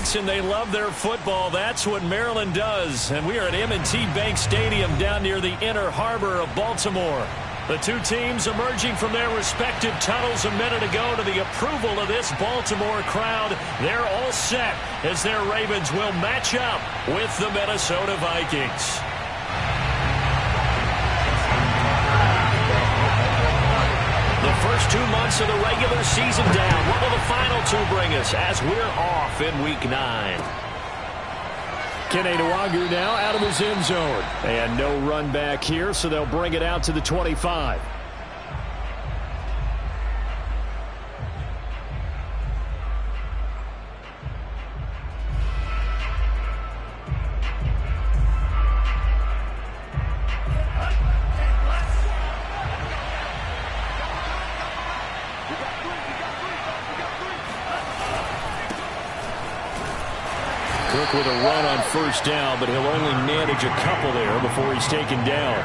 Banks, and they love their football. That's what Maryland does. And we are at M&T Bank Stadium down near the Inner Harbor of Baltimore. The two teams emerging from their respective tunnels a minute ago to the approval of this Baltimore crowd. They're all set as their Ravens will match up with the Minnesota Vikings. The first 2 months of the regular season down. What will the final two bring us as we're off in Week 9? Kenny Nwagu now out of his end zone. And no run back here, so they'll bring it out to the 25. Cook with a run on first down, but he'll only manage a couple there before he's taken down.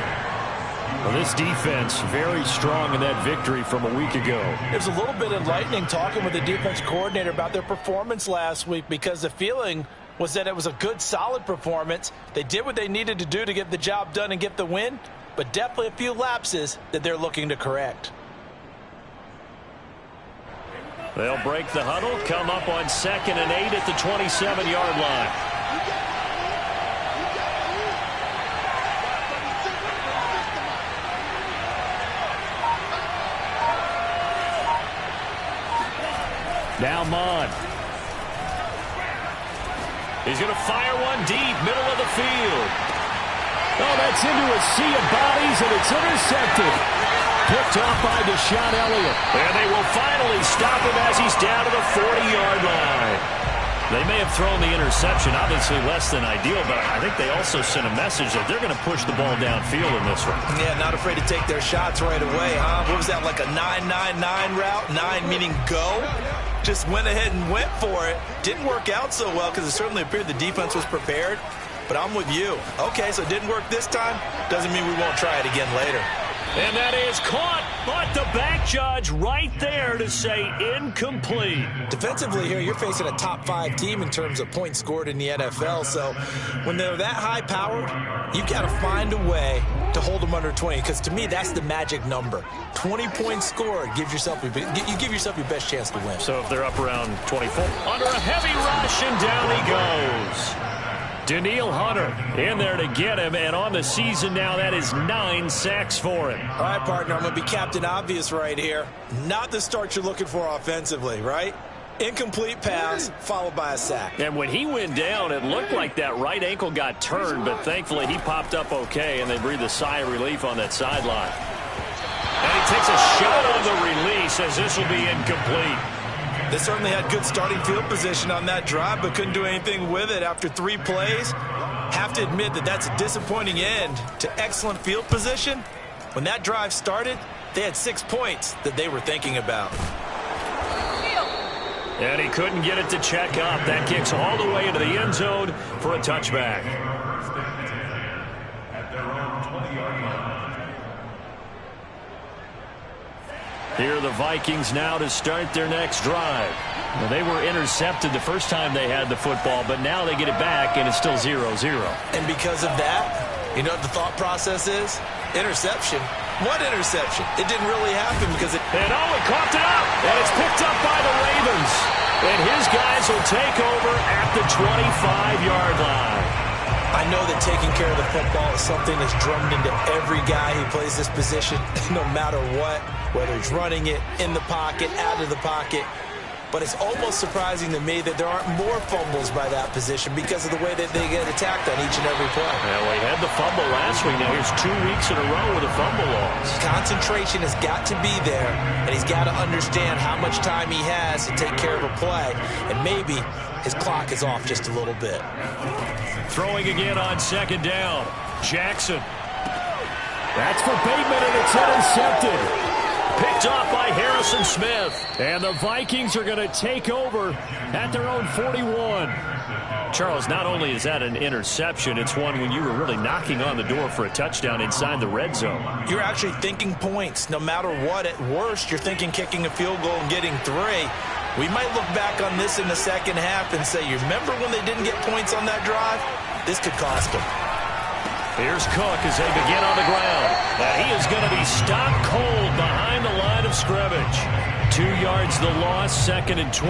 Well, this defense very strong in that victory from a week ago. It was a little bit enlightening talking with the defense coordinator about their performance last week, because the feeling was that it was a good, solid performance. They did what they needed to do to get the job done and get the win, but definitely a few lapses that they're looking to correct. They'll break the huddle, come up on 2nd and 8 at the 27-yard line. Now Mond. He's going to fire one deep, middle of the field. Oh, that's into a sea of bodies, and it's intercepted. Picked off by Deshaun Elliott. And they will finally stop him as he's down to the 40-yard line. They may have thrown the interception, obviously less than ideal, but I think they also sent a message that they're going to push the ball downfield in this one. Yeah, not afraid to take their shots right away, huh? What was that, like a 9-9-9 route? 9 meaning go? Just went ahead and went for it. Didn't work out so well because it certainly appeared the defense was prepared. But I'm with you. Okay, so it didn't work this time. Doesn't mean we won't try it again later. And that is caught, but the back judge right there to say incomplete. Defensively here, you're facing a top 5 team in terms of points scored in the NFL. So when they're that high-powered, you've got to find a way to hold them under 20. Because to me, that's the magic number. 20 points scored gives yourself you give yourself your best chance to win. So if they're up around 24, under a heavy rush, and down he goes. Daniil Hunter in there to get him, and on the season now, that is 9 sacks for him. All right, partner, I'm going to be Captain Obvious right here. Not the start you're looking for offensively, right? Incomplete pass, followed by a sack. And when he went down, it looked like that right ankle got turned, but thankfully he popped up okay, and they breathed a sigh of relief on that sideline. And he takes a shot on the release as this will be incomplete. They certainly had good starting field position on that drive, but couldn't do anything with it after 3 plays. Have to admit that that's a disappointing end to excellent field position. When that drive started, they had 6 points that they were thinking about. And he couldn't get it to check up. That kicks all the way into the end zone for a touchback. Here are the Vikings now to start their next drive. Well, they were intercepted the first time they had the football, but now they get it back, and it's still 0-0. And because of that, you know what the thought process is? Interception. What interception? It didn't really happen because it... And oh, he coughed it up, and it's picked up by the Ravens. And his guys will take over at the 25-yard line. I know that taking care of the football is something that's drummed into every guy who plays this position, no matter what, whether he's running it, in the pocket, out of the pocket. But it's almost surprising to me that there aren't more fumbles by that position because of the way that they get attacked on each and every play. Well, he had the fumble last week. Now here's 2 weeks in a row with a fumble loss. Concentration has got to be there, and he's got to understand how much time he has to take care of a play, and maybe his clock is off just a little bit. Throwing again on 2nd down. Jackson. That's for Bateman, and it's intercepted. Picked off by Harrison Smith. And the Vikings are going to take over at their own 41. Charles, not only is that an interception, it's one when you were really knocking on the door for a touchdown inside the red zone. You're actually thinking points. No matter what, at worst, you're thinking kicking a field goal and getting 3. We might look back on this in the second half and say, you remember when they didn't get points on that drive? This could cost them. Here's Cook as they begin on the ground. And he is going to be stopped cold behind the line of scrimmage. 2 yards the loss, 2nd and 12.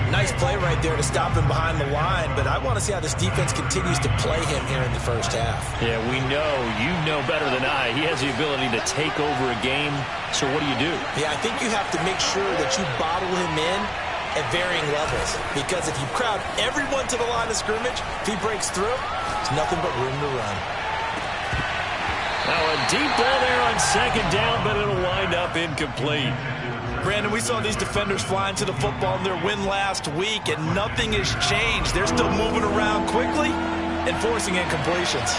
Nice play right there to stop him behind the line, but I want to see how this defense continues to play him here in the first half. Yeah, we know, you know better than I, he has the ability to take over a game. So what do? Yeah, I think you have to make sure that you bottle him in at varying levels, because if you crowd everyone to the line of scrimmage, if he breaks through, there's nothing but room to run. Now a deep ball there on 2nd down, but it'll wind up incomplete. Brandon, we saw these defenders flying to the football in their win last week, and nothing has changed. They're still moving around quickly and forcing incompletions.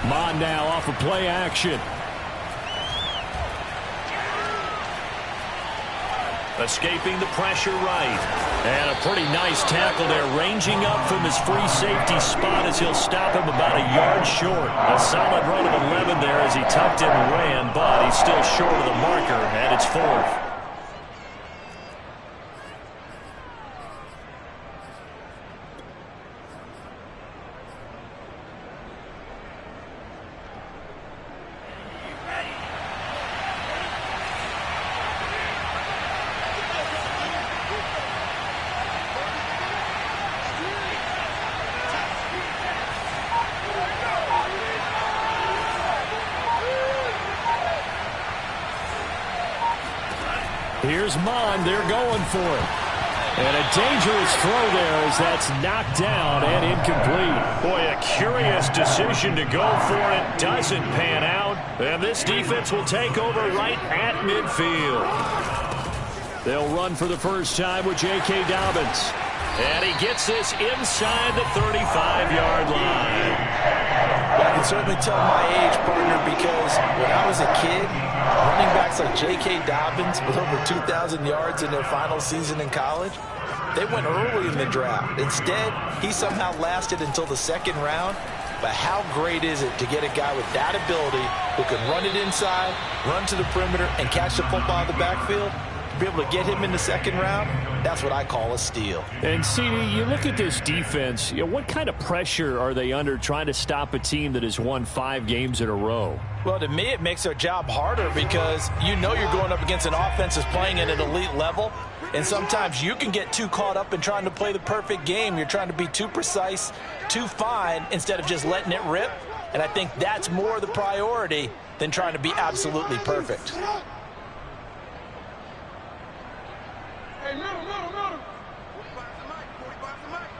Mon now off of play action. Escaping the pressure right. And a pretty nice tackle there, ranging up from his free safety spot as he'll stop him about a yard short. A solid run of 11 there as he tucked in and ran, but he's still short of the marker, and it's 4th. Here's Mon. They're going for it. And a dangerous throw there as that's knocked down and incomplete. Boy, a curious decision to go for it. Doesn't pan out. And this defense will take over right at midfield. They'll run for the first time with J.K. Dobbins. And he gets this inside the 35-yard line. I can certainly tell my age, partner, because when I was a kid, running backs like J.K. Dobbins with over 2,000 yards in their final season in college, they went early in the draft. Instead, he somehow lasted until the 2nd round. But how great is it to get a guy with that ability who can run it inside, run to the perimeter, and catch the football in the backfield? To be able to get him in the 2nd round, that's what I call a steal. And, CD, you look at this defense, what kind of pressure are they under trying to stop a team that has won 5 games in a row? Well, to me, it makes their job harder because you know you're going up against an offense that's playing at an elite level, and sometimes you can get too caught up in trying to play the perfect game. You're trying to be too precise, too fine, instead of just letting it rip, and I think that's more the priority than trying to be absolutely perfect. Hey, middle. 45 the mic. 45 the mic.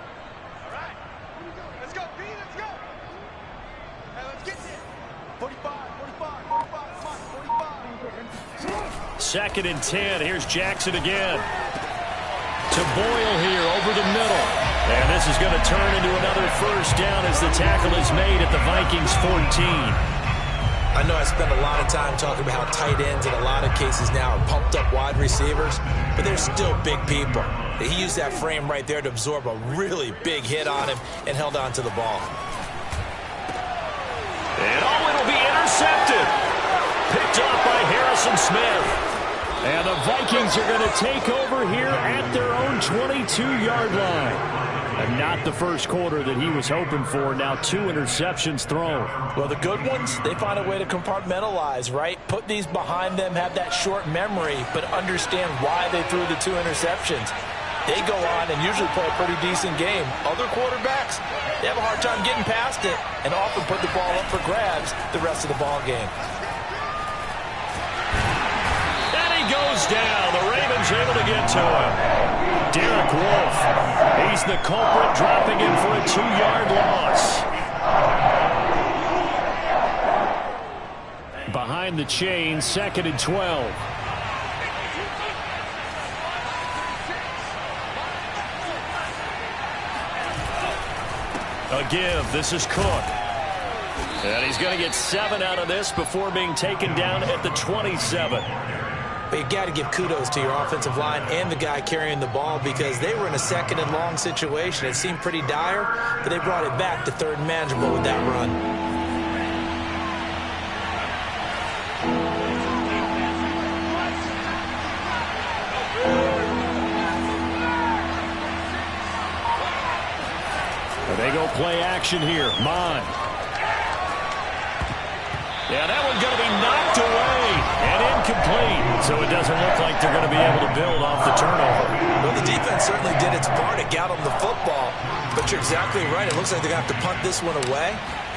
All right. Let's go, B. Let's go. Hey, let's get this. 45. 2nd and 10. Here's Jackson again. To Boyle here over the middle. And this is going to turn into another first down as the tackle is made at the Vikings 14. I know I spend a lot of time talking about how tight ends in a lot of cases now are pumped up wide receivers, but they're still big people. He used that frame right there to absorb a really big hit on him and held on to the ball. And it'll be intercepted. Picked off by Harrison Smith. And the Vikings are going to take over here at their own 22-yard line. And not the first quarter that he was hoping for. Now 2 interceptions thrown. Well, the good ones, they find a way to compartmentalize, right? Put these behind them, have that short memory, but understand why they threw the 2 interceptions. They go on and usually play a pretty decent game. Other quarterbacks, they have a hard time getting past it and often put the ball up for grabs the rest of the ball game. And he goes down. The Ravens able to get to him. Derek Wolfe, he's the culprit, dropping him for a 2-yard loss. Behind the chain, 2nd and 12. A give. This is Cook. And he's going to get 7 out of this before being taken down at the 27. But you got to give kudos to your offensive line and the guy carrying the ball because they were in a 2nd and long situation. It seemed pretty dire, but they brought it back to 3rd and manageable with that run. play action here. Mon. Yeah, that one's going to be knocked away and incomplete. So it doesn't look like they're going to be able to build off the turnover. Well, the defense certainly did its part to get them the football. But you're exactly right. It looks like they're going to have to punt this one away.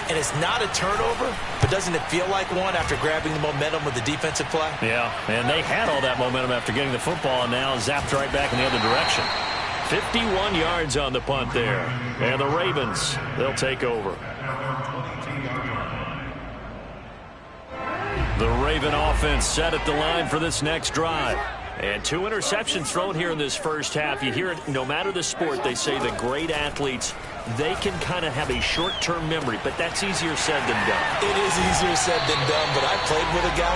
And it's not a turnover, but doesn't it feel like one after grabbing the momentum with the defensive play? Yeah, and they had all that momentum after getting the football and now zapped right back in the other direction. 51 yards on the punt there. And the Ravens, they'll take over. The Raven offense set at the line for this next drive. And 2 interceptions thrown here in this first half. You hear it, no matter the sport, they say the great athletes, they can kind of have a short-term memory, but that's easier said than done. It is easier said than done, but I played with a guy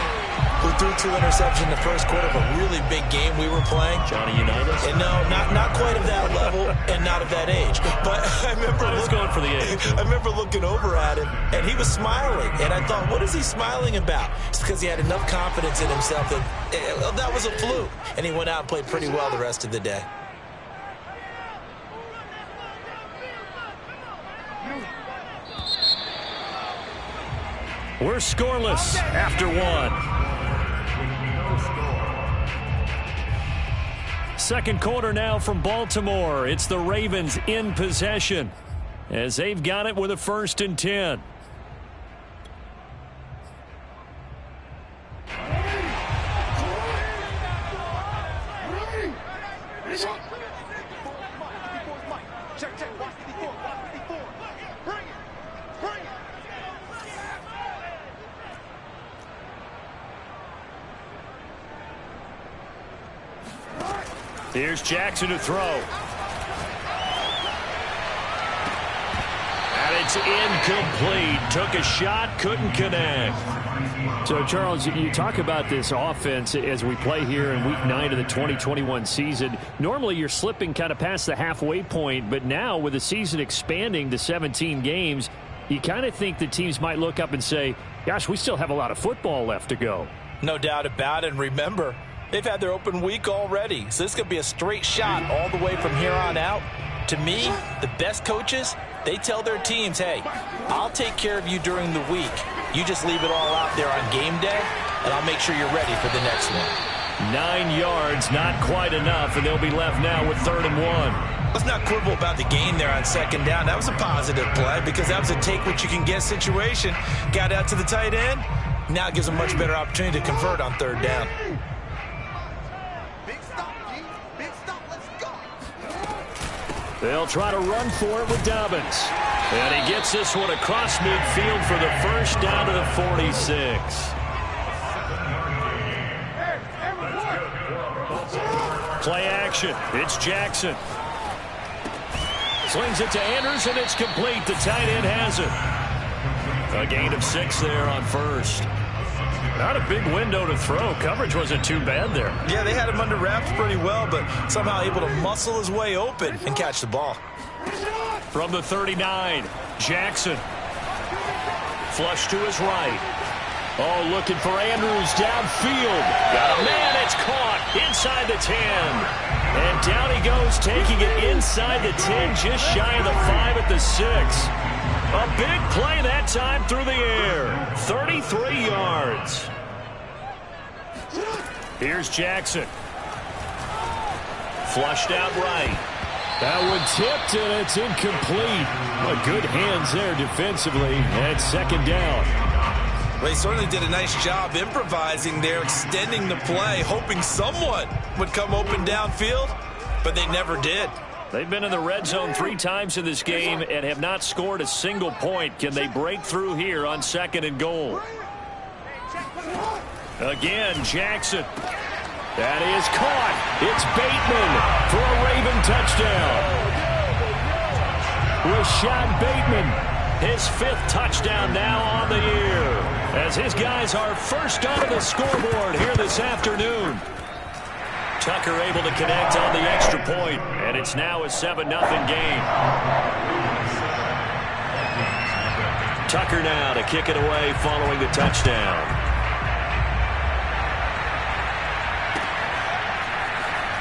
who threw 2 interceptions in the first quarter of a really big game we were playing. Johnny Unitas? And no, not quite of that level and not of that age. But I remember going for the age. I remember looking over at him, and he was smiling. And I thought, what is he smiling about? It's because he had enough confidence in himself that that was a fluke. And he went out and played pretty well the rest of the day. We're scoreless after 1. Second quarter now from Baltimore. It's the Ravens in possession as they've got it with a 1st and 10. Here's Jackson to throw. And it's incomplete. Took a shot, couldn't connect. So, Charles, you talk about this offense as we play here in Week 9 of the 2021 season. Normally, you're slipping kind of past the halfway point, but now with the season expanding to 17 games, you kind of think the teams might look up and say, gosh, we still have a lot of football left to go. No doubt about it. And remember, they've had their open week already, so this could be a straight shot all the way from here on out. To me, the best coaches, they tell their teams, hey, I'll take care of you during the week. You just leave it all out there on game day, and I'll make sure you're ready for the next one. 9 yards, not quite enough, and they'll be left now with 3rd and 1. Let's not quibble about the gain there on 2nd down. That was a positive play because that was a take-what-you-can-get situation. Got out to the tight end. Now it gives them a much better opportunity to convert on 3rd down. They'll try to run for it with Dobbins. And he gets this one across midfield for the 1st down to the 46. Play action. It's Jackson. Slings it to Andrews, and it's complete. The tight end has it. A gain of 6 there on 1st. Not a big window to throw. Coverage wasn't too bad there. Yeah, they had him under wraps pretty well, but somehow able to muscle his way open and catch the ball. From the 39, Jackson. Flush to his right. Oh, looking for Andrews downfield. Got a man, it's caught inside the 10. And down he goes, taking it inside the 10, just shy of the 5 at the 6. A big play that time through the air. 33 yards. Here's Jackson. Flushed out right. That one tipped, and it's incomplete. Well, good hands there defensively. And 2nd down. Well, he certainly did a nice job improvising there, extending the play, hoping someone would come open downfield, but they never did. They've been in the red zone 3 times in this game and have not scored a single point. Can they break through here on 2nd and goal? Again, Jackson. That is caught. It's Bateman for a Raven touchdown. Rashad Bateman, his 5th touchdown now on the year, as his guys are first onto the scoreboard here this afternoon. Tucker able to connect on the extra point, and it's now a 7-0 game. Tucker now to kick it away following the touchdown.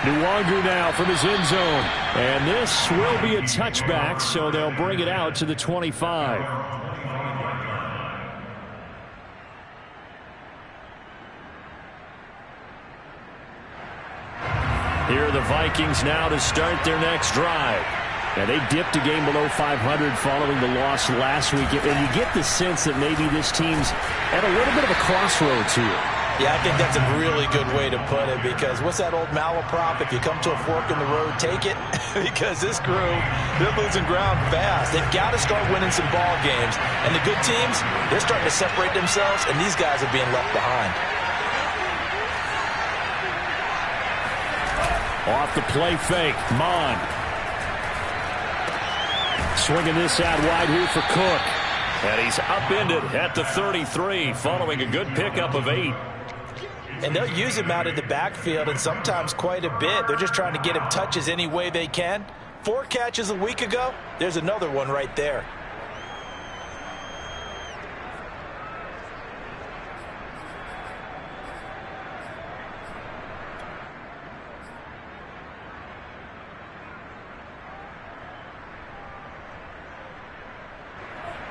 Nwangu now from his end zone. And this will be a touchback, so they'll bring it out to the 25. Here are the Vikings now to start their next drive. And they dipped a game below 500 following the loss last week. And you get the sense that maybe this team's at a little bit of a crossroads here. Yeah, I think that's a really good way to put it, because what's that old malaprop? If you come to a fork in the road, take it. Because this group, they're losing ground fast. They've got to start winning some ball games. And the good teams, they're starting to separate themselves, and these guys are being left behind. Off the play fake, Mon. Swinging this out wide here for Cook. And he's upended at the 33 following a good pickup of 8. And they'll use him out in the backfield, and sometimes quite a bit. They're just trying to get him touches any way they can. 4 catches a week ago. There's another one right there.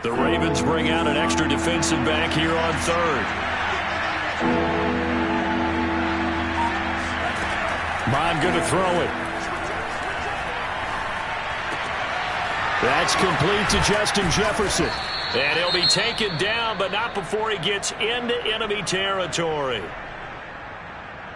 The Ravens bring out an extra defensive back here on 3rd. Mon going to throw it. That's complete to Justin Jefferson. And he'll be taken down, but not before he gets into enemy territory.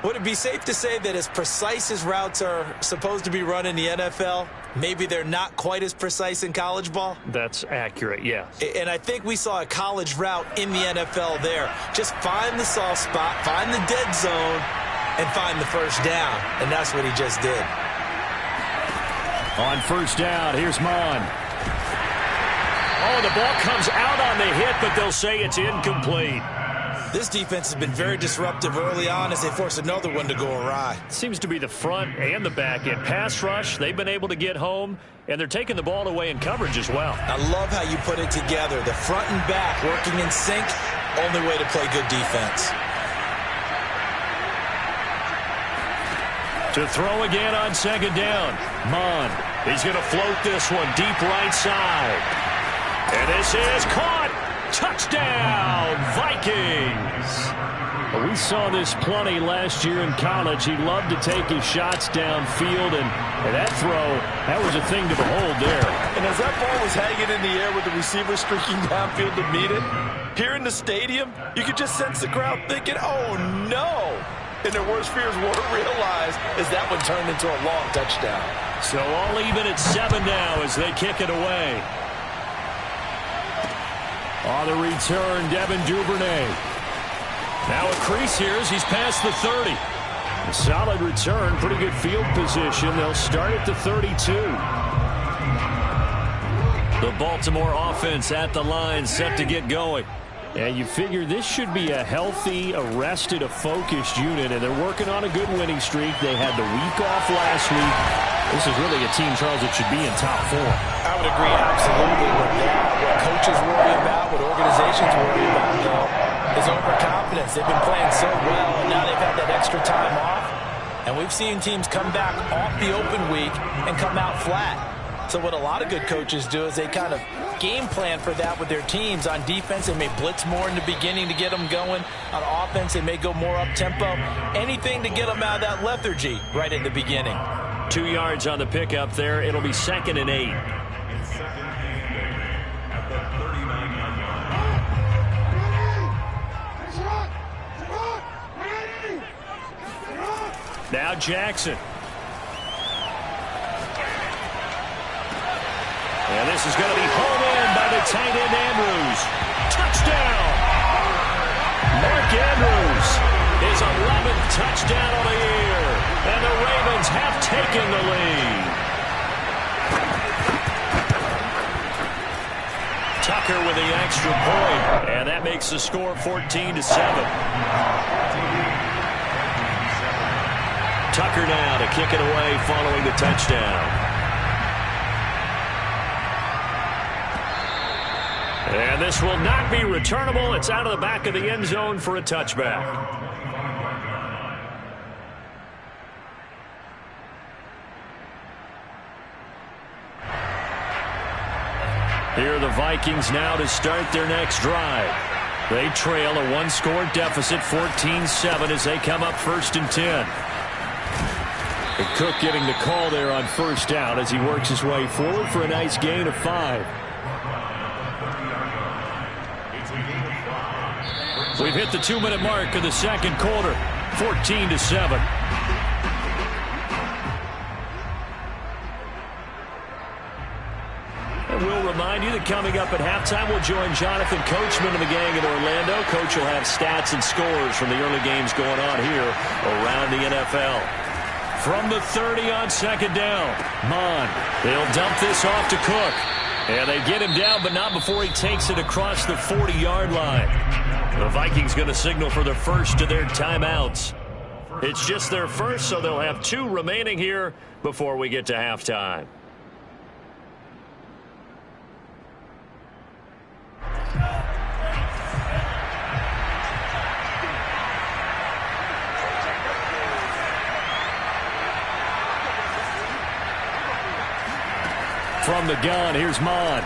Would it be safe to say that as precise as routes are supposed to be run in the NFL, maybe they're not quite as precise in college ball? That's accurate, yes. And I think we saw a college route in the NFL there. Just find the soft spot, find the dead zone, and find the first down. And that's what he just did. On first down, here's Mon. Oh, the ball comes out on the hit, but they'll say it's incomplete. This defense has been very disruptive early on as they force another one to go awry. Seems to be the front and the back end. Pass rush, they've been able to get home, and they're taking the ball away in coverage as well. I love how you put it together. The front and back working in sync, only way to play good defense. To throw again on second down. Mon, he's going to float this one deep right side. And this is caught. Touchdown, Vikings. We saw this plenty last year in college. He loved to take his shots downfield, and that throw, that was a thing to behold there. And as that ball was hanging in the air with the receiver streaking downfield to meet it, here in the stadium, you could just sense the crowd thinking, oh, no. And their worst fears were realized as that one turned into a long touchdown. So all even at 7 now as they kick it away. On the return, Devin Duvernay. Now a crease here as he's past the 30. A solid return, pretty good field position. They'll start at the 32. The Baltimore offense at the line, set to get going. And you figure this should be a healthy, arrested, a focused unit, and they're working on a good winning streak. They had the week off last week. This is really a team, Charles, that should be in top 4. I would agree absolutely with that. What coaches worry about, what organizations worry about, though, is overconfidence. They've been playing so well, and now they've had that extra time off. And we've seen teams come back off the open week and come out flat. So what a lot of good coaches do is they kind of game plan for that with their teams. On defense, they may blitz more in the beginning to get them going. On offense, they may go more up-tempo. Anything to get them out of that lethargy right at the beginning. 2 yards on the pickup there. It'll be 2nd and 8. Now Jackson. And this is going to be home in by the tight end Andrews. Touchdown! Mark Andrews, his 11th touchdown of the year. And the Ravens have taken the lead. Tucker with the extra point. And that makes the score 14-7. Tucker now to kick it away following the touchdown. And this will not be returnable. It's out of the back of the end zone for a touchback. Here are the Vikings now to start their next drive. They trail a one-score deficit, 14-7, as they come up 1st and 10. And Cook getting the call there on 1st down as he works his way forward for a nice gain of 5. We've hit the 2-minute mark of the second quarter, 14-7. And we'll remind you that coming up at halftime, we'll join Jonathan Coachman and the gang in Orlando. Coach will have stats and scores from the early games going on here around the NFL. From the 30 on 2nd down, Mon. They'll dump this off to Cook. And they get him down, but not before he takes it across the 40-yard line. The Vikings going to signal for the first of their timeouts. It's just their first, so they'll have 2 remaining here before we get to halftime. From the gun, here's Mon.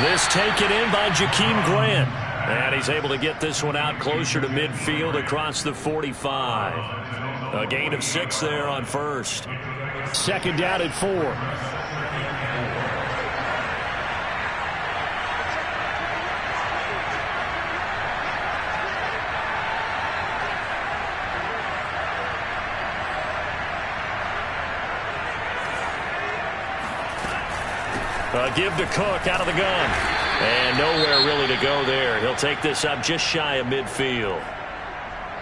This taken in by Jakeem Grant. And he's able to get this one out closer to midfield across the 45. A gain of 6 there on 1st. 2nd down at 4. Give to Cook out of the gun. And nowhere really to go there. He'll take this up just shy of midfield.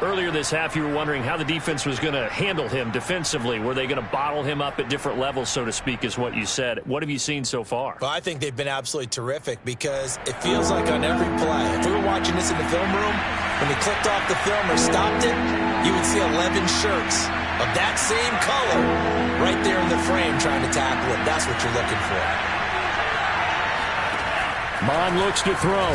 Earlier this half, you were wondering how the defense was going to handle him defensively. Were they going to bottle him up at different levels, so to speak, is what you said. What have you seen so far? Well, I think they've been absolutely terrific because it feels like on every play, if we were watching this in the film room, when they clicked off the film or stopped it, you would see 11 shirts of that same color right there in the frame trying to tackle it. That's what you're looking for. Mon looks to throw.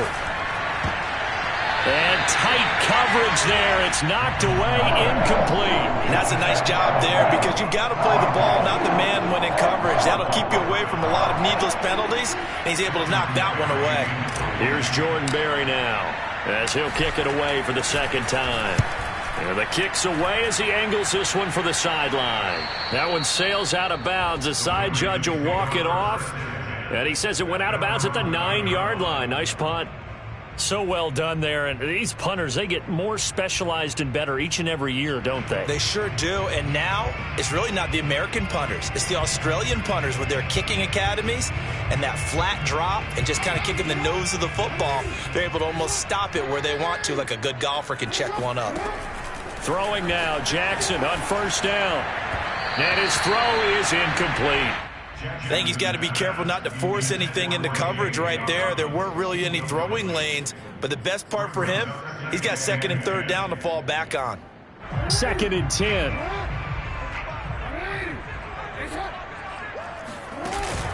And tight coverage there. It's knocked away, incomplete. And that's a nice job there because you've got to play the ball, not the man when in coverage. That'll keep you away from a lot of needless penalties, and he's able to knock that one away. Here's Jordan Berry now as he'll kick it away for the 2nd time. And the kick's away as he angles this one for the sideline. That one sails out of bounds. The side judge will walk it off. And he says it went out of bounds at the 9-yard line. Nice punt. So well done there. And these punters, they get more specialized and better each and every year, don't they? They sure do. And now it's really not the American punters. It's the Australian punters with their kicking academies and that flat drop and just kind of kicking the nose of the football. They're able to almost stop it where they want to, like a good golfer can check one up. Throwing now, Jackson on 1st down. And his throw is incomplete. I think he's got to be careful not to force anything into coverage right there. There weren't really any throwing lanes, but the best part for him, he's got 2nd and 3rd down to fall back on. 2nd and 10.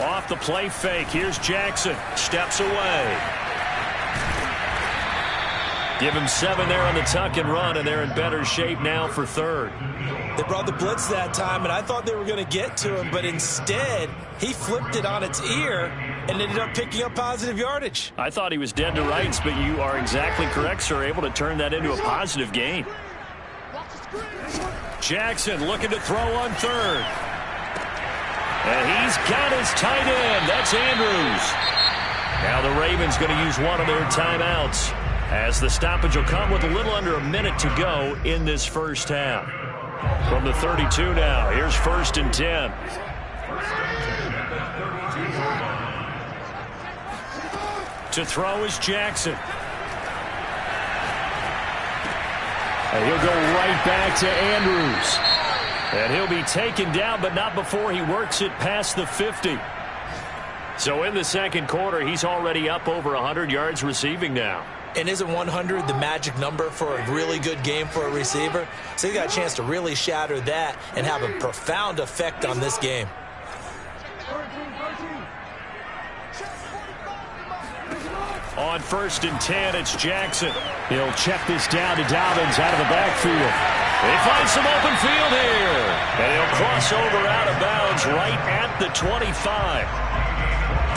Off the play fake. Here's Jackson. Steps away. Give him 7 there on the tuck and run, and they're in better shape now for 3rd. They brought the blitz that time, and I thought they were going to get to him, but instead he flipped it on its ear and ended up picking up positive yardage. I thought he was dead to rights, but you are exactly correct, sir. Able to turn that into a positive gain. Jackson looking to throw on 3rd. And he's got his tight end. That's Andrews. Now the Ravens going to use one of their timeouts, as the stoppage will come with a little under a minute to go in this first half. From the 32 now, here's 1st and 10. To throw is Jackson. And he'll go right back to Andrews. And he'll be taken down, but not before he works it past the 50. So in the second quarter, he's already up over 100 yards receiving now. And isn't 100 the magic number for a really good game for a receiver? So he got a chance to really shatter that and have a profound effect on this game. On 1st and 10, it's Jackson. He'll check this down to Dobbins out of the backfield. They find some open field here. And he'll cross over out of bounds right at the 25.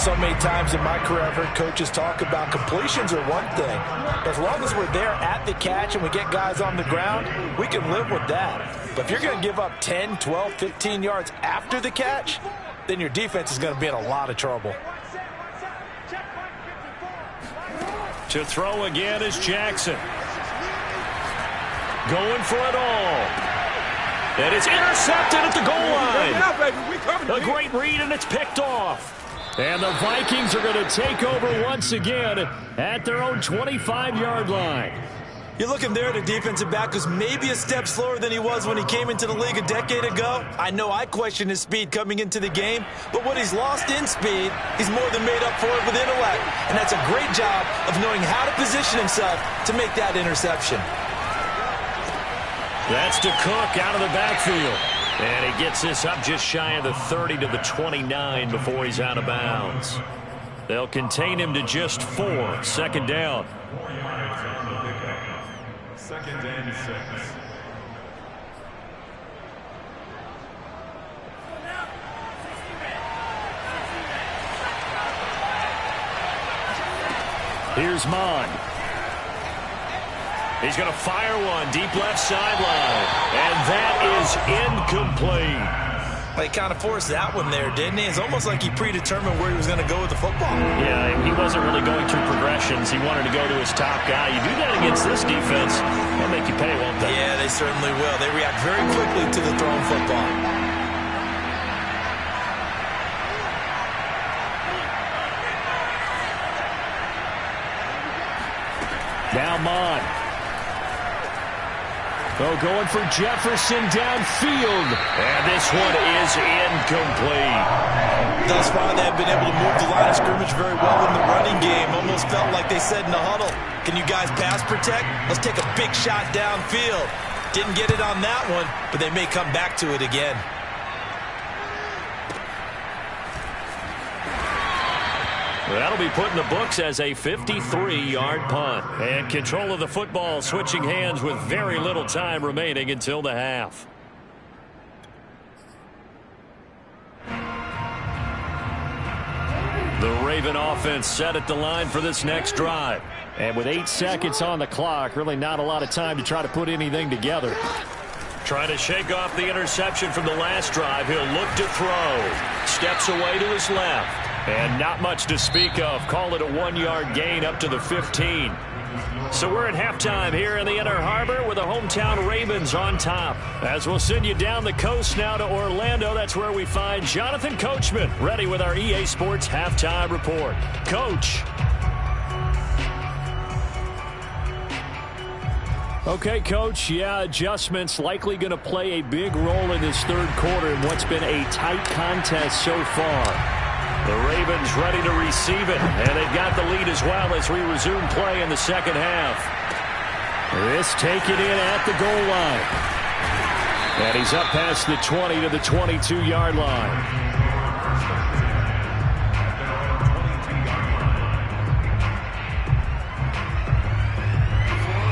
So many times in my career, I've heard coaches talk about completions are one thing. As long as we're there at the catch and we get guys on the ground, we can live with that. But if you're going to give up 10, 12, 15 yards after the catch, then your defense is going to be in a lot of trouble. To throw again is Jackson. Going for it all. And it's intercepted at the goal line. A great read, and it's picked off. And the Vikings are going to take over once again at their own 25-yard line. You're looking there at a defensive back who's maybe a step slower than he was when he came into the league a decade ago. I know I questioned his speed coming into the game, but what he's lost in speed, he's more than made up for it with intellect. And that's a great job of knowing how to position himself to make that interception. That's to Cook out of the backfield. And he gets this up just shy of the 30 to the 29 before he's out of bounds. They'll contain him to just 4. 2nd down. 2nd and 6. Here's Mon. He's going to fire one deep left sideline. And that is incomplete. Well, he kind of forced that one there, didn't he? It's almost like he predetermined where he was going to go with the football. Yeah, he wasn't really going through progressions. He wanted to go to his top guy. You do that against this defense, they'll make you pay, won't they? Yeah, they certainly will. They react very quickly to the thrown football. Now Mon. Oh, going for Jefferson downfield. And this one is incomplete. Thus far, they have been able to move the line of scrimmage very well in the running game. Almost felt like they said in the huddle, can you guys pass protect? Let's take a big shot downfield. Didn't get it on that one, but they may come back to it again. That'll be put in the books as a 53-yard punt. And control of the football switching hands with very little time remaining until the half. The Raven offense set at the line for this next drive. And with 8 seconds on the clock, really not a lot of time to try to put anything together. Trying to shake off the interception from the last drive. He'll look to throw. Steps away to his left. And not much to speak of. Call it a 1-yard gain up to the 15. So we're at halftime here in the Inner Harbor with the hometown Ravens on top. As we'll send you down the coast now to Orlando, that's where we find Jonathan Coachman ready with our EA Sports halftime report. Coach. Okay, Coach, yeah, adjustments likely going to play a big role in this third quarter in what's been a tight contest so far. The Ravens ready to receive it, and they've got the lead as well as we resume play in the second half. This taken in at the goal line. And he's up past the 20 to the 22-yard line.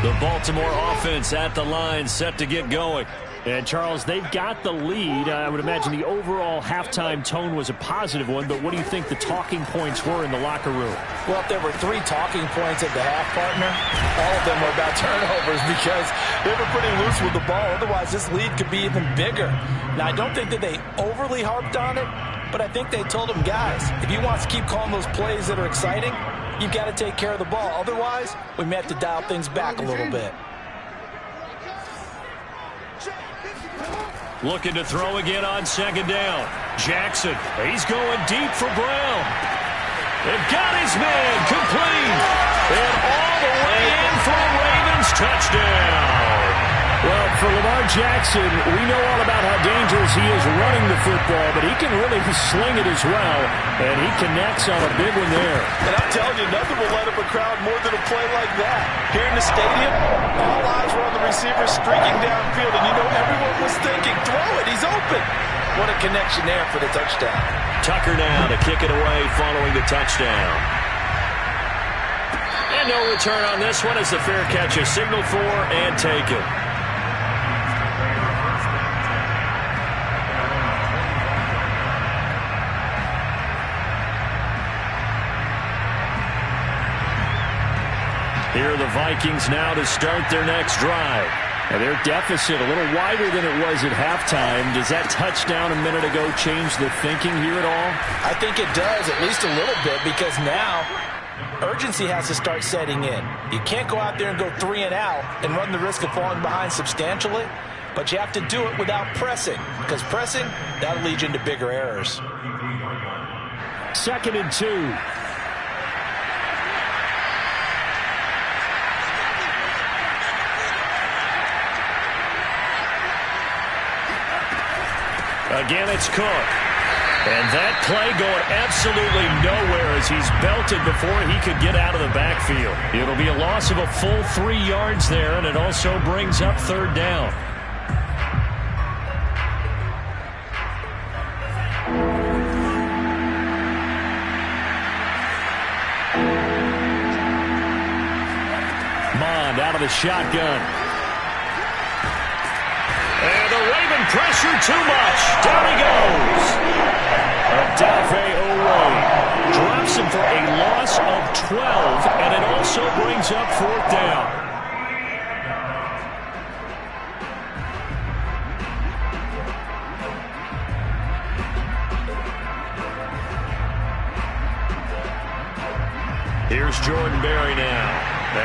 The Baltimore offense at the line set to get going. And, Charles, they've got the lead. I would imagine the overall halftime tone was a positive one, but what do you think the talking points were in the locker room? Well, if there were 3 talking points at the half, partner, all of them were about turnovers because they were pretty loose with the ball. Otherwise, this lead could be even bigger. Now, I don't think that they overly harped on it, but I think they told them, guys, if you want to keep calling those plays that are exciting, you've got to take care of the ball. Otherwise, we may have to dial things back a little bit. Looking to throw again on second down. Jackson, he's going deep for Brown. They've got his man complete. And all the way in for a Ravens touchdown. Well, for Lamar Jackson, we know all about how dangerous he is running the football, but he can really sling it as well, and he connects on a big one there. And I'm telling you, nothing will light up a crowd more than a play like that. Here in the stadium, all eyes were on the receiver streaking downfield, and you know everyone was thinking, throw it, he's open. What a connection there for the touchdown. Tucker now to kick it away following the touchdown. And no return on this one as the fair catch is signaled for and taken. Here are the Vikings now to start their next drive. And their deficit a little wider than it was at halftime. Does that touchdown a minute ago change the thinking here at all? I think it does, at least a little bit, because now urgency has to start setting in. You can't go out there and go 3 and out and run the risk of falling behind substantially, but you have to do it without pressing, because pressing, that'll lead you into bigger errors. 2nd and 2. Again, it's Cook. And that play going absolutely nowhere as he's belted before he could get out of the backfield. It'll be a loss of a full 3 yards there, and it also brings up 3rd down. Mond out of the shotgun. And the Raven pressure too much. Down he goes. Gotw drops him for a loss of 12, and it also brings up 4th down. Here's Jordan Berry now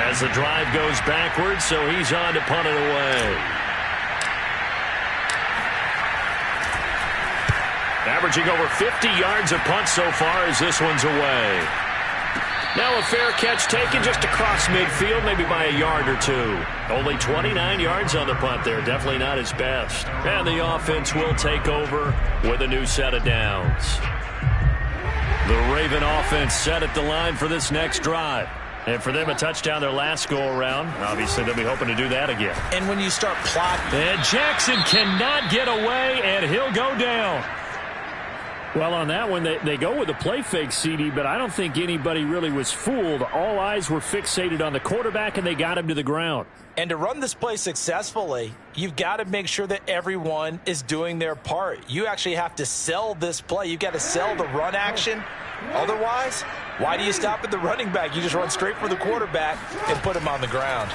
as the drive goes backwards, so he's on to punt it away. Averaging over 50 yards a punt so far as this one's away. Now a fair catch taken just across midfield, maybe by a yard or 2. Only 29 yards on the punt there. Definitely not his best. And the offense will take over with a new set of downs. The Raven offense set at the line for this next drive. And for them, a touchdown their last go-around. Obviously, they'll be hoping to do that again. And when you start plotting... And Jackson cannot get away, and he'll go down. Well, on that one, they go with a play fake, CD, but I don't think anybody really was fooled. All eyes were fixated on the quarterback, and they got him to the ground. And to run this play successfully, you've got to make sure that everyone is doing their part. You actually have to sell this play. You've got to sell the run action. Otherwise, why do you stop at the running back? You just run straight for the quarterback and put him on the ground.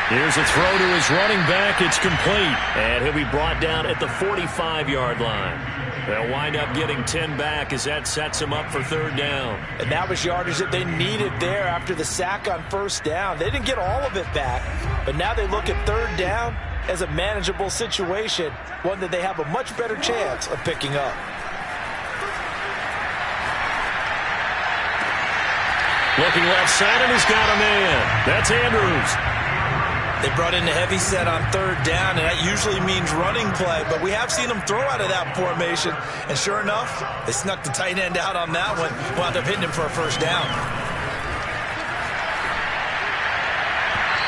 Here's a throw to his running back. It's complete. And he'll be brought down at the 45-yard line. They'll wind up getting 10 back as that sets him up for 3rd down. And that was yardage that they needed there after the sack on 1st down. They didn't get all of it back, but now they look at 3rd down as a manageable situation, one that they have a much better chance of picking up. Looking left side, and he's got a man. That's Andrews. They brought in the heavy set on 3rd down, and that usually means running play, but we have seen them throw out of that formation, and sure enough, they snuck the tight end out on that one, wound up hitting him for a 1st down.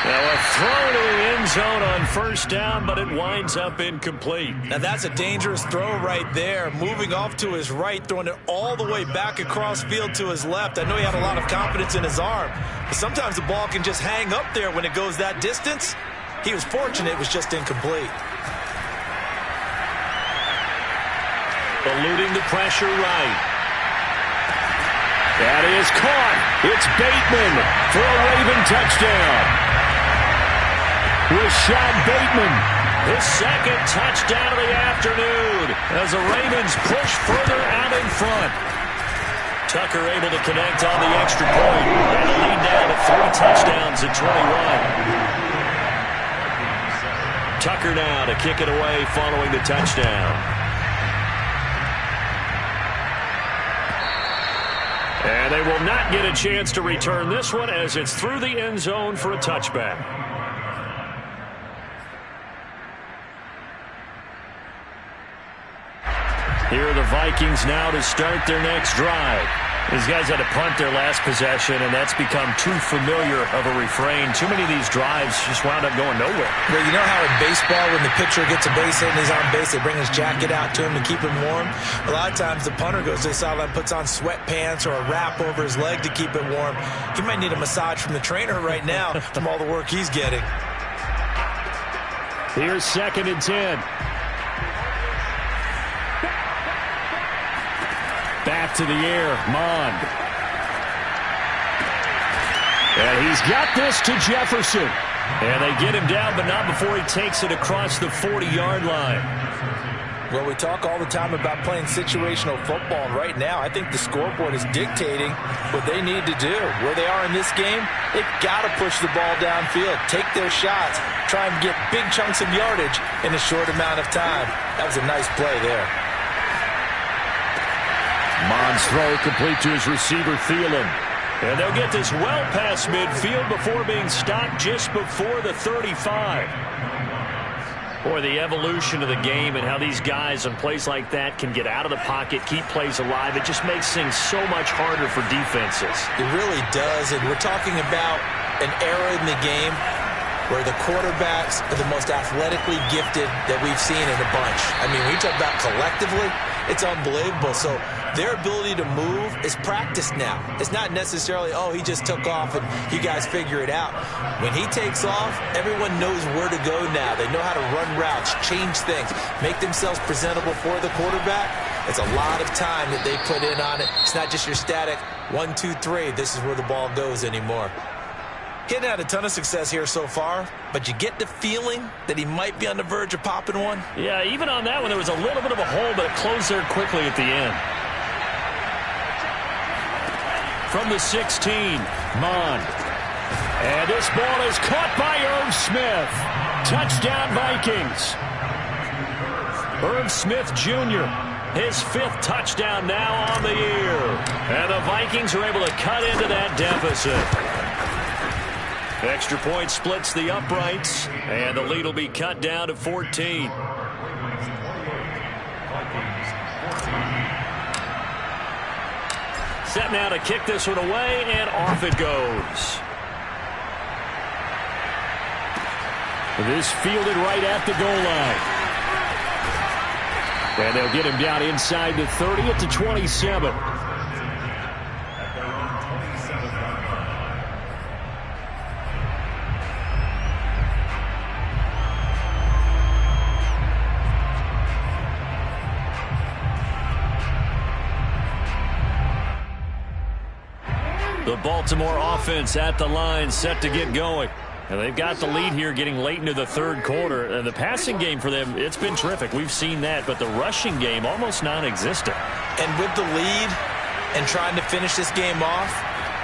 Now a throw to the end zone on 1st down, but it winds up incomplete. Now that's a dangerous throw right there, moving off to his right, throwing it all the way back across field to his left. I know he had a lot of confidence in his arm, but sometimes the ball can just hang up there when it goes that distance. He was fortunate it was just incomplete. Eluding the pressure right. That is caught. It's Bateman for a Raven touchdown. Rashad Bateman, his 2nd touchdown of the afternoon as the Ravens push further out in front. Tucker able to connect on the extra point, and the lead down to 3 touchdowns at 21. Tucker now to kick it away following the touchdown. And they will not get a chance to return this one as it's through the end zone for a touchback. Here are the Vikings now to start their next drive. These guys had to punt their last possession, and that's become too familiar of a refrain. Too many of these drives just wound up going nowhere. Well, you know how in baseball, when the pitcher gets a base hit and he's on base, they bring his jacket out to him to keep him warm? A lot of times the punter goes to the sideline, puts on sweatpants or a wrap over his leg to keep it warm. He might need a massage from the trainer right now from all the work he's getting. Here's 2nd and 10. Back to the air, Mond. And he's got this to Jefferson. And they get him down, but not before he takes it across the 40-yard line. Well, we talk all the time about playing situational football, and right now I think the scoreboard is dictating what they need to do. Where they are in this game, they've got to push the ball downfield, take their shots, try and get big chunks of yardage in a short amount of time. That was a nice play there. Mond's throw complete to his receiver, Thielen. And they'll get this well past midfield before being stopped just before the 35. Boy, the evolution of the game and how these guys on plays like that can get out of the pocket, keep plays alive, it just makes things so much harder for defenses. It really does, and we're talking about an era in the game where the quarterbacks are the most athletically gifted that we've seen in a bunch. I mean, when you talk about collectively, it's unbelievable. So their ability to move is practiced now. It's not necessarily, oh, he just took off and you guys figure it out. When he takes off, everyone knows where to go now. They know how to run routes, change things, make themselves presentable for the quarterback. It's a lot of time that they put in on it. It's not just your static 1, 2, 3. This is where the ball goes anymore. Getting had a ton of success here so far, but you get the feeling that he might be on the verge of popping one. Yeah, even on that one, there was a little bit of a hole, but it closed there quickly at the end. From the 16, Mond. And this ball is caught by Irv Smith. Touchdown, Vikings. Irv Smith Jr., his 5th touchdown now on the year. And the Vikings are able to cut into that deficit. Extra point splits the uprights, and the lead will be cut down to 14. Set now to kick this one away, and off it goes. This fielded right at the goal line. And they'll get him down inside the 30 at the 27. The Baltimore offense at the line, set to get going. And they've got the lead here getting late into the 3rd quarter. And the passing game for them, it's been terrific. We've seen that, but the rushing game almost non-existent. And with the lead and trying to finish this game off,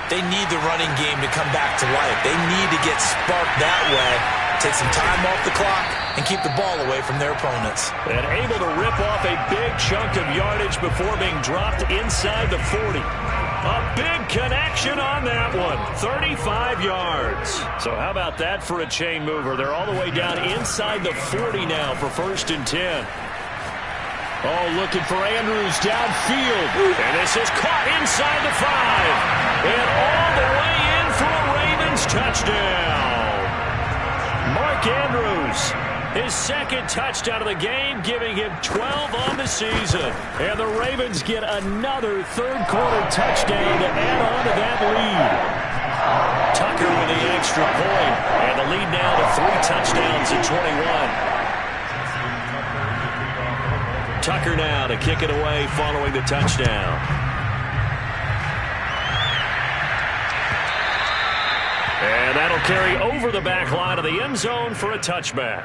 they need the running game to come back to life. They need to get sparked that way, take some time off the clock, and keep the ball away from their opponents. And able to rip off a big chunk of yardage before being dropped inside the 40. A big connection on that one. 35 yards. So how about that for a chain mover? They're all the way down inside the 40 now for 1st and 10. Oh, looking for Andrews downfield. And this is caught inside the 5. And all the way in for a Ravens touchdown. Mark Andrews, his 2nd touchdown of the game, giving him 12 on the season. And the Ravens get another 3rd quarter touchdown to add on to that lead. Tucker with the extra point, and the lead now to 3 touchdowns at 21. Tucker now to kick it away following the touchdown. And that'll carry over the back line of the end zone for a touchback.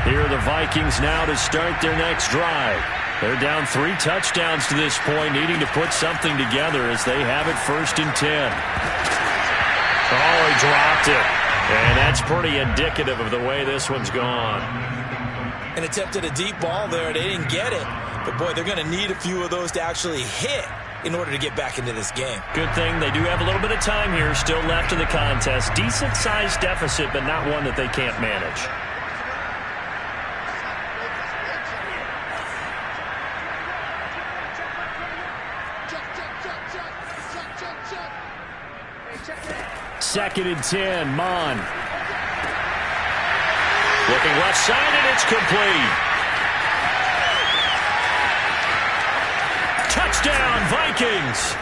Here are the Vikings now to start their next drive. They're down 3 touchdowns to this point, needing to put something together as they have it 1st and 10. Oh, he dropped it. And that's pretty indicative of the way this one's gone. And attempted a deep ball there. They didn't get it. But, boy, they're going to need a few of those to actually hit in order to get back into this game. Good thing they do have a little bit of time here still left in the contest. Decent-sized deficit, but not one that they can't manage. 2nd and 10, Mon. Looking left side, and it's complete. Touchdown, Vikings.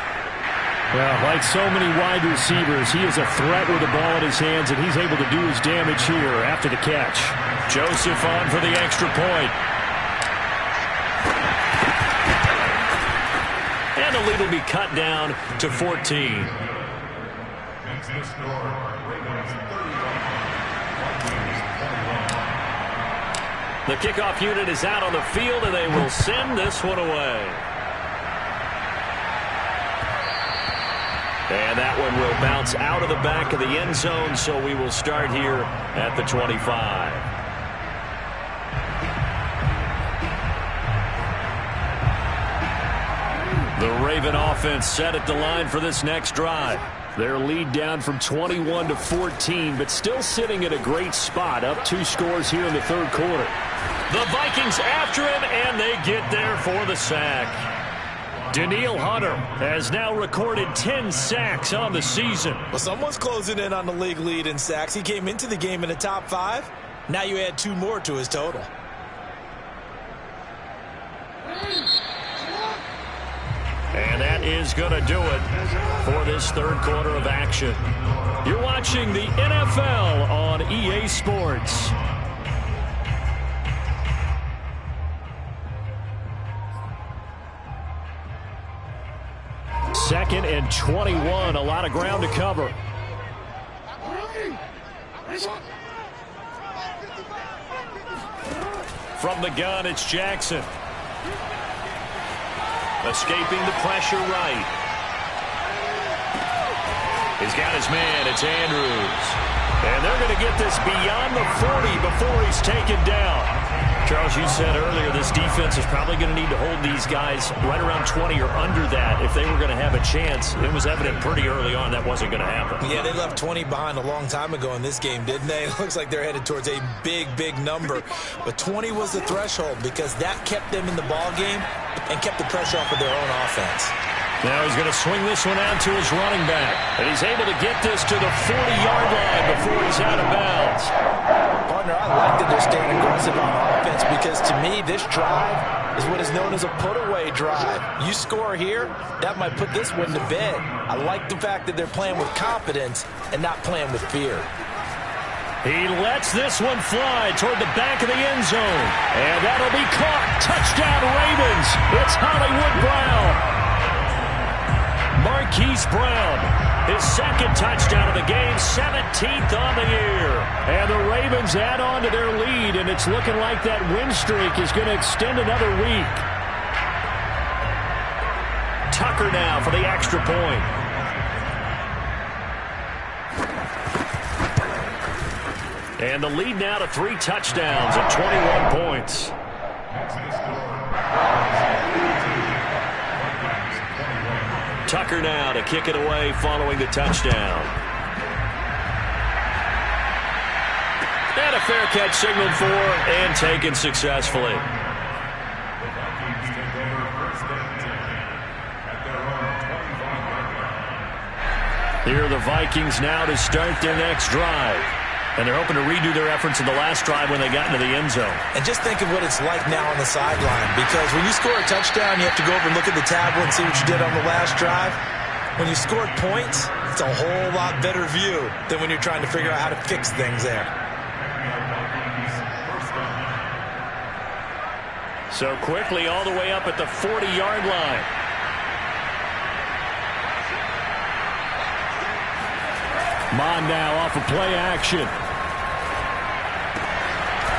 Well, like so many wide receivers, he is a threat with the ball in his hands, and he's able to do his damage here after the catch. Joseph on for the extra point. And the lead will be cut down to 14. The kickoff unit is out on the field, and they will send this one away. And that one will bounce out of the back of the end zone, so we will start here at the 25. The Raven offense set at the line for this next drive. Their lead down from 21 to 14, but still sitting at a great spot, up 2 scores here in the 3rd quarter. The Vikings after him, and they get there for the sack. Danielle Hunter has now recorded 10 sacks on the season. Well, someone's closing in on the league lead in sacks. He came into the game in the top 5. Now you add 2 more to his total. And that is going to do it for this 3rd quarter of action. You're watching the NFL on EA Sports. 2nd and 21. A lot of ground to cover. From the gun, it's Jackson. Escaping the pressure right. He's got his man. It's Andrews. And they're going to get this beyond the 40 before he's taken down. Charles, you said earlier this defense is probably going to need to hold these guys right around 20 or under that if they were going to have a chance. It was evident pretty early on that wasn't going to happen. Yeah, they left 20 behind a long time ago in this game, didn't they? It looks like they're headed towards a big, big number. But 20 was the threshold because that kept them in the ball game and kept the pressure off of their own offense. Now he's going to swing this one out to his running back. And he's able to get this to the 40-yard line before he's out of bounds. Partner, I like that they're staying aggressive on offense because to me, this drive is what is known as a put-away drive. You score here, that might put this one to bed. I like the fact that they're playing with confidence and not playing with fear. He lets this one fly toward the back of the end zone. And that'll be caught. Touchdown, Ravens. It's Hollywood Brown. Marquise Brown, his 2nd touchdown of the game, 17th on the year. And the Ravens add on to their lead, and it's looking like that win streak is going to extend another week. Tucker now for the extra point. And the lead now to 3 touchdowns and 21 points. Tucker now to kick it away following the touchdown. And a fair catch signaled for and taken successfully. Here are the Vikings now to start their next drive. And they're hoping to redo their efforts in the last drive when they got into the end zone. And just think of what it's like now on the sideline. Because when you score a touchdown, you have to go over and look at the tablet and see what you did on the last drive. When you scored points, it's a whole lot better view than when you're trying to figure out how to fix things there. So quickly all the way up at the 40-yard line. Mon now off of play action.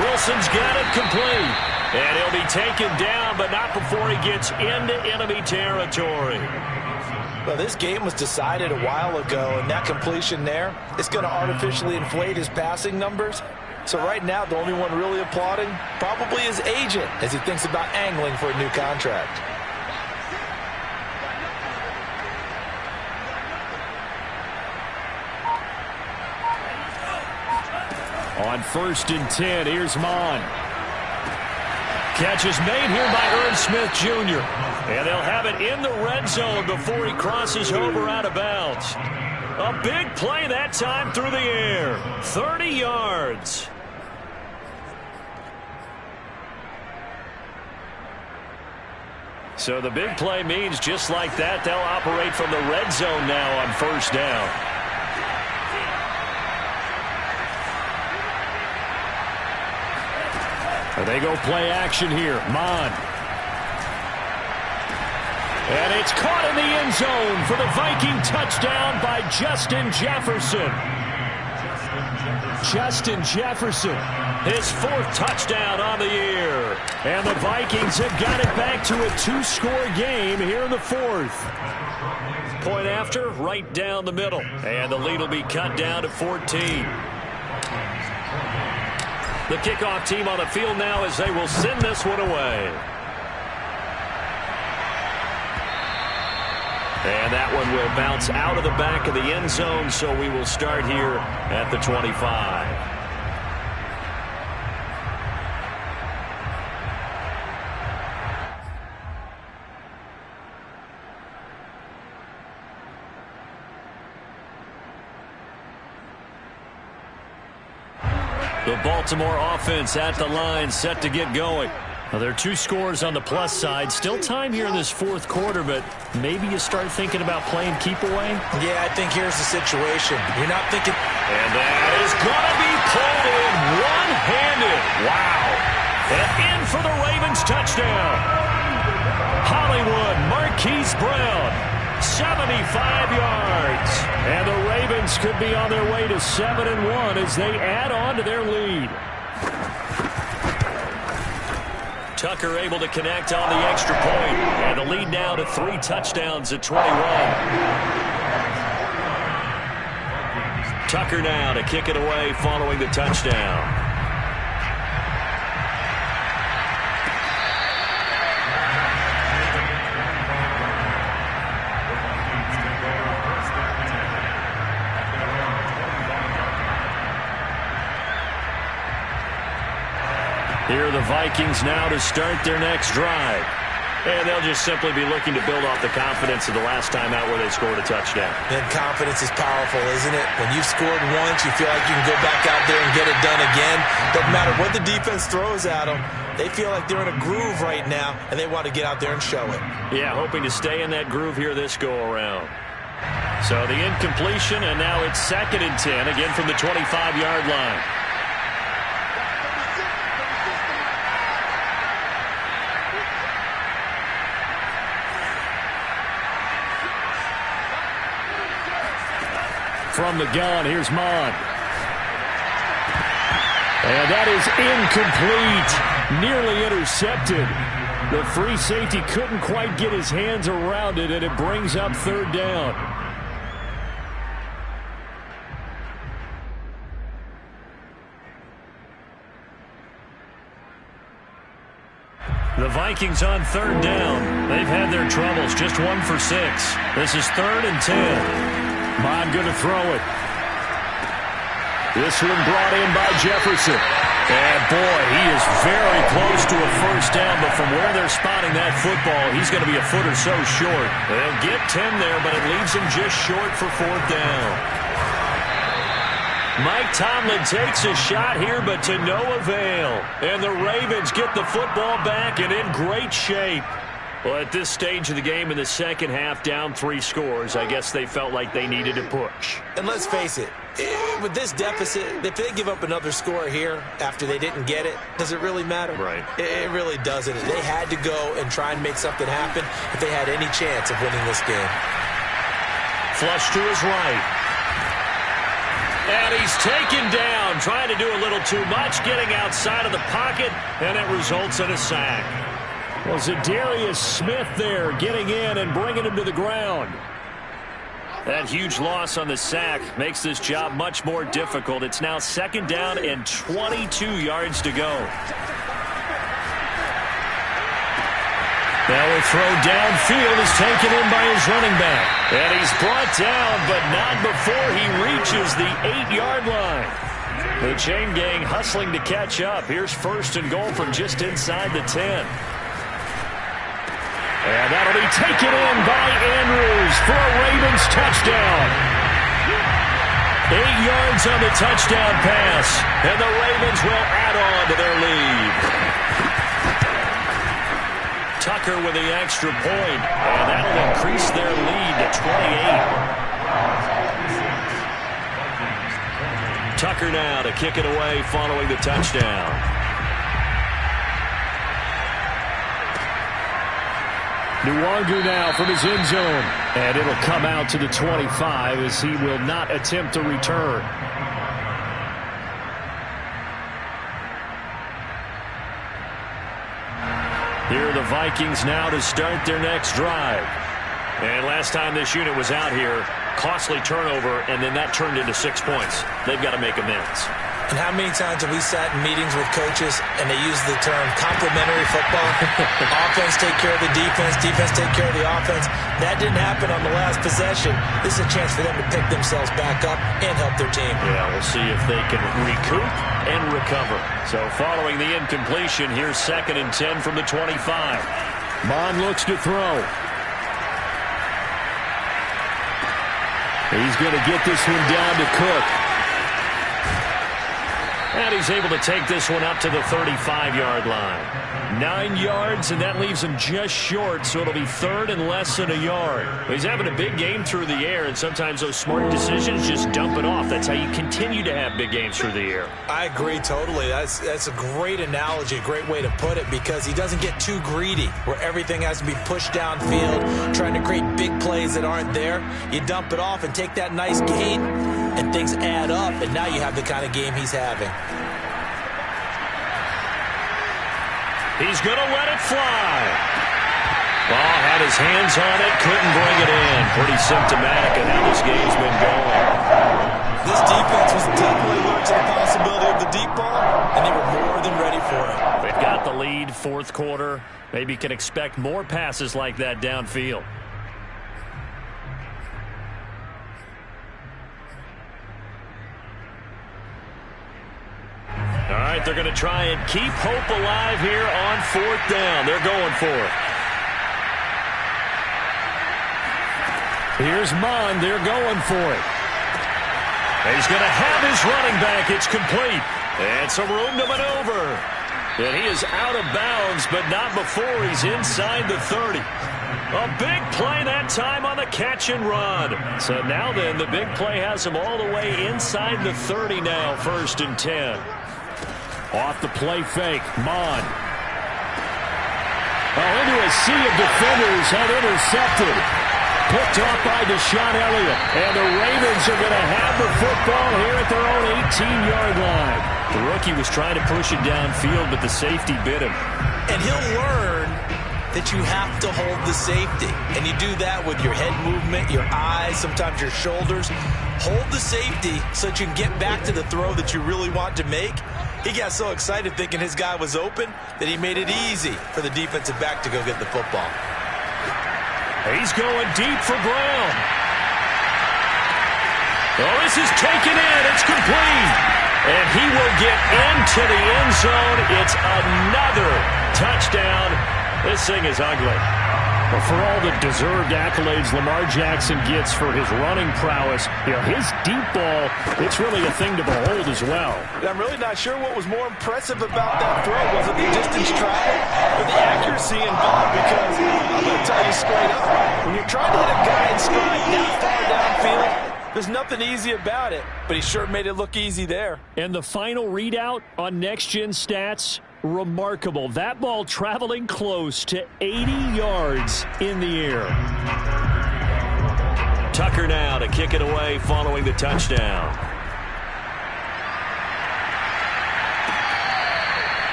Wilson's got it complete. And he'll be taken down, but not before he gets into enemy territory. Well, this game was decided a while ago, and that completion there is going to artificially inflate his passing numbers. So right now, the only one really applauding probably his agent as he thinks about angling for a new contract. On 1st and 10, here's Mon. Catch is made here by Irv Smith Jr. And they'll have it in the red zone before he crosses over out of bounds. A big play that time through the air. 30 yards. So the big play means just like that, they'll operate from the red zone now on first down. They go play action here. Mon. And it's caught in the end zone for the Viking touchdown by Justin Jefferson. Justin Jefferson, his 4th touchdown on the year. And the Vikings have got it back to a 2-score game here in the 4th. Point after, right down the middle. And the lead will be cut down to 14. The kickoff team on the field now as they will send this one away. And that one will bounce out of the back of the end zone, so we will start here at the 25. The Baltimore offense at the line, set to get going. Well, there are 2 scores on the plus side. Still time here in this 4th quarter, but maybe you start thinking about playing keep away? Yeah, I think here's the situation. You're not thinking... And that is going to be pulled in one-handed. Wow. And in for the Ravens touchdown. Hollywood Marquise Brown, 75 yards. And the Ravens could be on their way to 7-1 as they add on to their lead. Tucker able to connect on the extra point. And the lead now to 3 touchdowns at 21. Tucker now to kick it away following the touchdown. Here are the Vikings now to start their next drive. And they'll just simply be looking to build off the confidence of the last time out where they scored a touchdown. And confidence is powerful, isn't it? When you've scored once, you feel like you can go back out there and get it done again. Doesn't matter what the defense throws at them. They feel like they're in a groove right now, and they want to get out there and show it. Yeah, hoping to stay in that groove here this go-around. So the incompletion, and now it's 2nd and 10, again from the 25-yard line. From the gun, here's Mon. And that is incomplete. Nearly intercepted. The free safety couldn't quite get his hands around it, and it brings up 3rd down. The Vikings on 3rd down. They've had their troubles, just 1 for 6. This is 3rd and 10. Mon going to throw it. This one brought in by Jefferson. And boy, he is very close to a first down, but from where they're spotting that football, he's going to be a foot or so short. They'll get 10 there, but it leaves him just short for 4th down. Mike Tomlin takes a shot here, but to no avail. And the Ravens get the football back and in great shape. Well, at this stage of the game in the second half, down 3 scores, I guess they felt like they needed to push. And let's face it, with this deficit, if they give up another score here after they didn't get it, does it really matter? Right. It really doesn't. They had to go and try and make something happen if they had any chance of winning this game. Flush to his right. And he's taken down, trying to do a little too much, getting outside of the pocket, and it results in a sack. Well, Zadarius Smith there getting in and bringing him to the ground. That huge loss on the sack makes this job much more difficult. It's now 2nd down and 22 yards to go. Now a throw downfield is taken in by his running back. And he's brought down, but not before he reaches the 8-yard line. The chain gang hustling to catch up. Here's 1st and goal from just inside the 10. And that'll be taken in by Andrews for a Ravens touchdown. 8 yards on the touchdown pass, and the Ravens will add on to their lead. Tucker with the extra point, and that'll increase their lead to 28. Tucker now to kick it away following the touchdown. Nwangu now from his end zone. And it'll come out to the 25 as he will not attempt to return. Here are the Vikings now to start their next drive. And last time this unit was out here, costly turnover, and then that turned into 6 points. They've got to make amends. And how many times have we sat in meetings with coaches and they use the term complementary football? Offense take care of the defense, defense take care of the offense. That didn't happen on the last possession. This is a chance for them to pick themselves back up and help their team. Yeah, we'll see if they can recoup and recover. So following the incompletion, here's 2nd and 10 from the 25. Mon looks to throw. He's going to get this one down to Cook. And he's able to take this one up to the 35-yard line. 9 yards, and that leaves him just short, so it'll be 3rd and less than a yard. He's having a big game through the air, and sometimes those smart decisions just dump it off. That's how you continue to have big games through the air. I agree totally. That's a great analogy, a great way to put it, because he doesn't get too greedy where everything has to be pushed downfield, trying to create big plays that aren't there. You dump it off and take that nice gain, and things add up, and now you have the kind of game he's having. He's going to let it fly. Ball had his hands on it, couldn't bring it in. Pretty symptomatic of how this game's been going. This defense was definitely alert to the possibility of the deep ball, and they were more than ready for it. They've got the lead, 4th quarter. Maybe can expect more passes like that downfield. All right, they're going to try and keep hope alive here on 4th down. They're going for it. Here's Mon. They're going for it. He's going to have his running back. It's complete. And some room to maneuver. And he is out of bounds, but not before he's inside the 30. A big play that time on the catch and run. So now then, the big play has him all the way inside the 30 now, 1st and 10. Off the play fake, Mon. Into a sea of defenders and intercepted. Picked off by Deshaun Elliott. And the Ravens are going to have the football here at their own 18-yard line. The rookie was trying to push it downfield, but the safety bit him. And he'll learn that you have to hold the safety. And you do that with your head movement, your eyes, sometimes your shoulders. Hold the safety so that you can get back to the throw that you really want to make. He got so excited thinking his guy was open that he made it easy for the defensive back to go get the football. He's going deep for Brown. Oh, this is taken in. It's complete. And he will get into the end zone. It's another touchdown. This thing is ugly. But for all the deserved accolades Lamar Jackson gets for his running prowess, his deep ball, it's really a thing to behold as well. I'm really not sure what was more impressive about that throw. Was it the distance traveled or the accuracy involved? Because I'm going to tell you straight up, when you're trying to hit a guy in stride that far downfield, there's nothing easy about it. But he sure made it look easy there. And the final readout on Next Gen Stats, remarkable. That ball traveling close to 80 yards in the air. Tucker now to kick it away following the touchdown.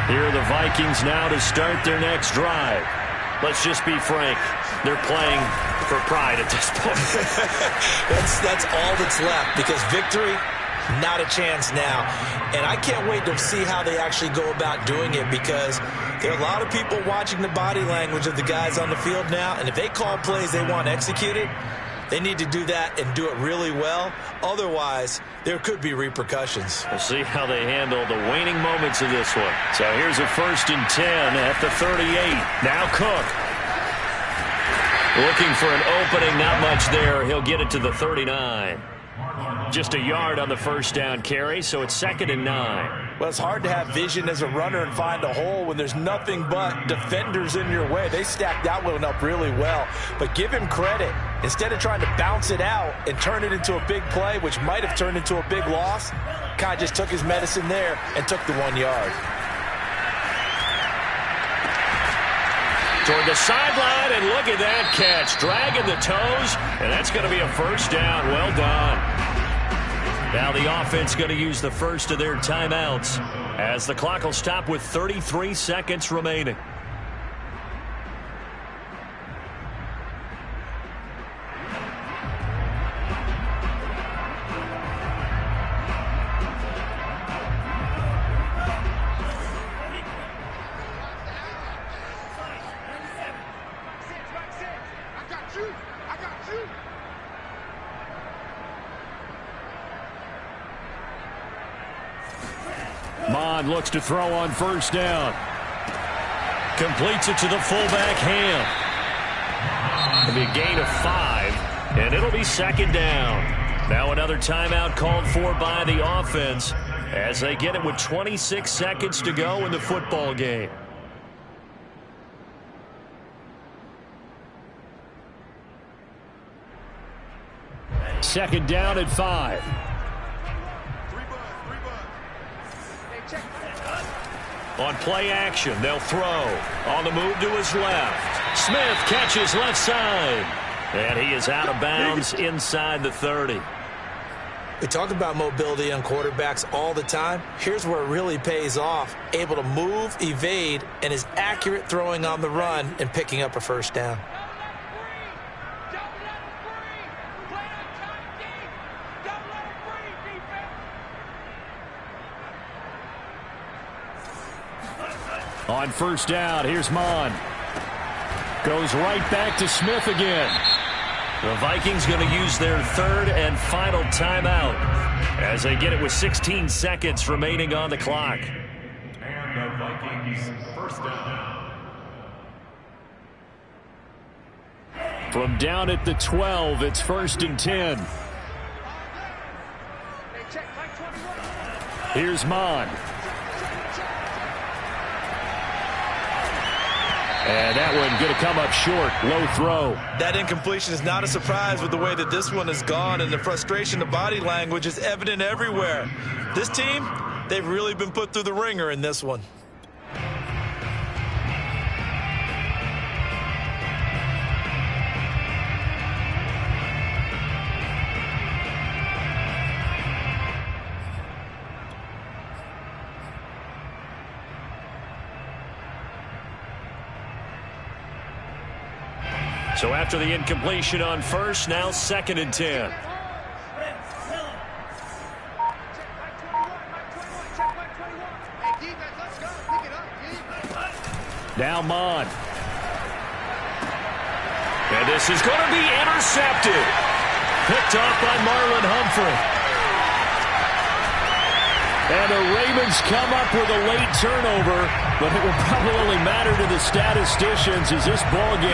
Here are the Vikings now to start their next drive. Let's just be frank. They're playing for pride at this point. That's all that's left, because victory, not a chance now. And I can't wait to see how they actually go about doing it, because There are a lot of people watching the body language of the guys on the field now, and if they call plays they want executed, they need to do that and do it really well. Otherwise, there could be repercussions. We'll see how they handle the waning moments of this one. So here's a 1st and 10 at the 38. Now Cook. Looking for an opening, not much there. He'll get it to the 39. Just a yard on the 1st down carry, so it's 2nd and 9. Well, it's hard to have vision as a runner and find a hole when there's nothing but defenders in your way. They stacked that one up really well. But give him credit. Instead of trying to bounce it out and turn it into a big play, which might have turned into a big loss, kind of just took his medicine there and took the 1 yard. Toward the sideline, and look at that catch. Dragging the toes, and that's going to be a 1st down. Well done. Now the offense going to use the first of their timeouts as the clock will stop with 33 seconds remaining. Mond looks to throw on 1st down. Completes it to the fullback, Ham. It'll be a gain of 5, and it'll be 2nd down. Now another timeout called for by the offense as they get it with 26 seconds to go in the football game. Second down at 5. On play action, they'll throw. On the move to his left. Smith catches left side. And he is out of bounds inside the 30. We talk about mobility on quarterbacks all the time. Here's where it really pays off. Able to move, evade, and is accurate throwing on the run and picking up a 1st down. On 1st down, here's Mond. Goes right back to Smith again. The Vikings going to use their 3rd and final timeout as they get it with 16 seconds remaining on the clock. And the Vikings 1st down. From down at the 12, it's 1st and 10. Here's Mond. And that one going to come up short. Low throw. That incompletion is not a surprise with the way that this one has gone, and the frustration, the body language is evident everywhere. This team, they've really been put through the ringer in this one. So after the incompletion on 1st, now 2nd and 10. Now Mond. And this is going to be intercepted. Picked off by Marlon Humphrey. And the Ravens come up with a late turnover, but it will probably only matter to the statisticians as this ball game